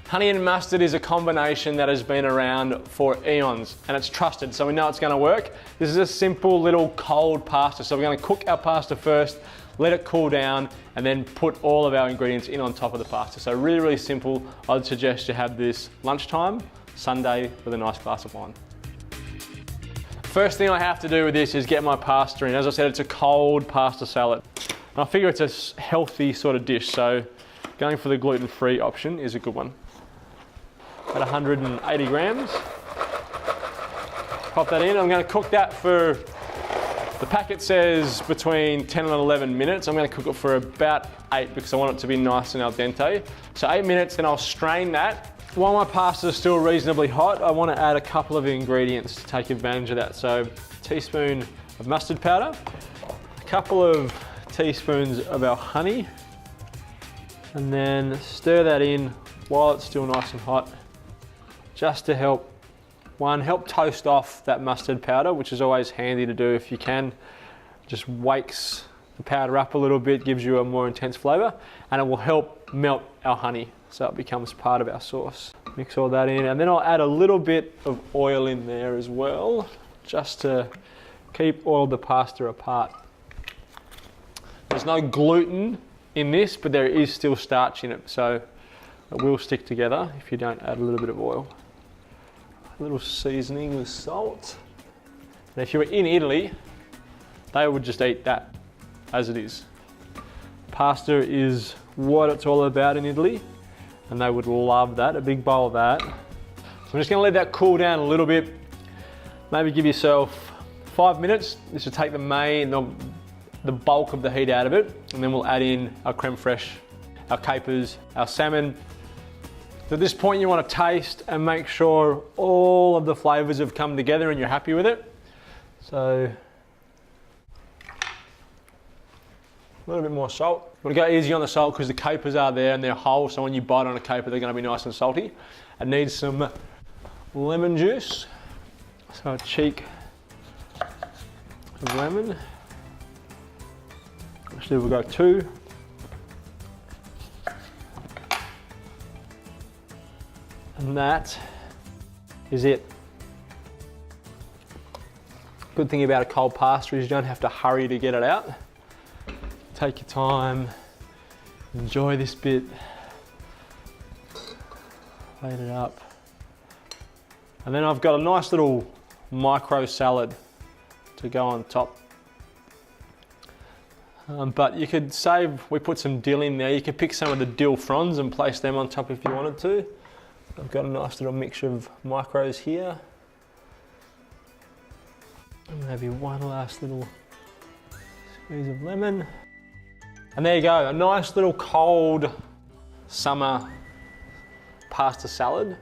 Honey and mustard is a combination that has been around for eons and it's trusted, so we know it's going to work. This is a simple little cold pasta. So we're going to cook our pasta first, let it cool down, and then put all of our ingredients in on top of the pasta. So really, really simple. I'd suggest you have this lunchtime, Sunday, with a nice glass of wine. First thing I have to do with this is get my pasta in. As I said, it's a cold pasta salad. And I figure it's a healthy sort of dish, so going for the gluten-free option is a good one. At 180 grams. Pop that in. I'm going to cook that for, the packet says between 10 and 11 minutes. I'm going to cook it for about 8 because I want it to be nice and al dente. So 8 minutes, then I'll strain that. While my pasta is still reasonably hot, I want to add a couple of ingredients to take advantage of that. So a teaspoon of mustard powder, a couple of teaspoons of our honey, and then stir that in while it's still nice and hot, just to help toast off that mustard powder, which is always handy to do if you can. Just wakes the powder up a little bit, gives you a more intense flavor, and it will help melt our honey so it becomes part of our sauce. Mix all that in, and then I'll add a little bit of oil in there as well, just to keep all the pasta apart. There's no gluten in this, but there is still starch in it, so it will stick together if you don't add a little bit of oil. A little seasoning with salt. And if you were in Italy, they would just eat that as it is. Pasta is what it's all about in Italy, and they would love that, a big bowl of that. So I'm just gonna let that cool down a little bit. Maybe give yourself 5 minutes. This will take the bulk of the heat out of it, and then we'll add in our creme fraiche, our capers, our salmon. So at this point you want to taste and make sure all of the flavors have come together and you're happy with it. So a little bit more salt. You want to go easy on the salt because the capers are there and they're whole, so when you bite on a caper they're going to be nice and salty. It needs some lemon juice, so a cheek of lemon. Actually we'll go 2. And that is it. Good thing about a cold pasta is you don't have to hurry to get it out. Take your time, enjoy this bit, plate it up. And then I've got a nice little micro salad to go on top. But you could save, we put some dill in there, you could pick some of the dill fronds and place them on top if you wanted to. I've got a nice little mixture of micros here. And maybe one last little squeeze of lemon. And there you go, a nice little cold summer pasta salad.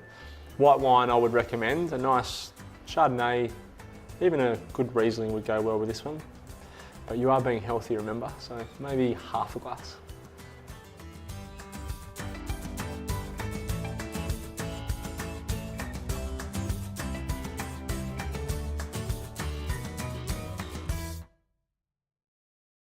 White wine I would recommend, a nice Chardonnay, even a good Riesling would go well with this one. But you are being healthy, remember, so maybe half a glass.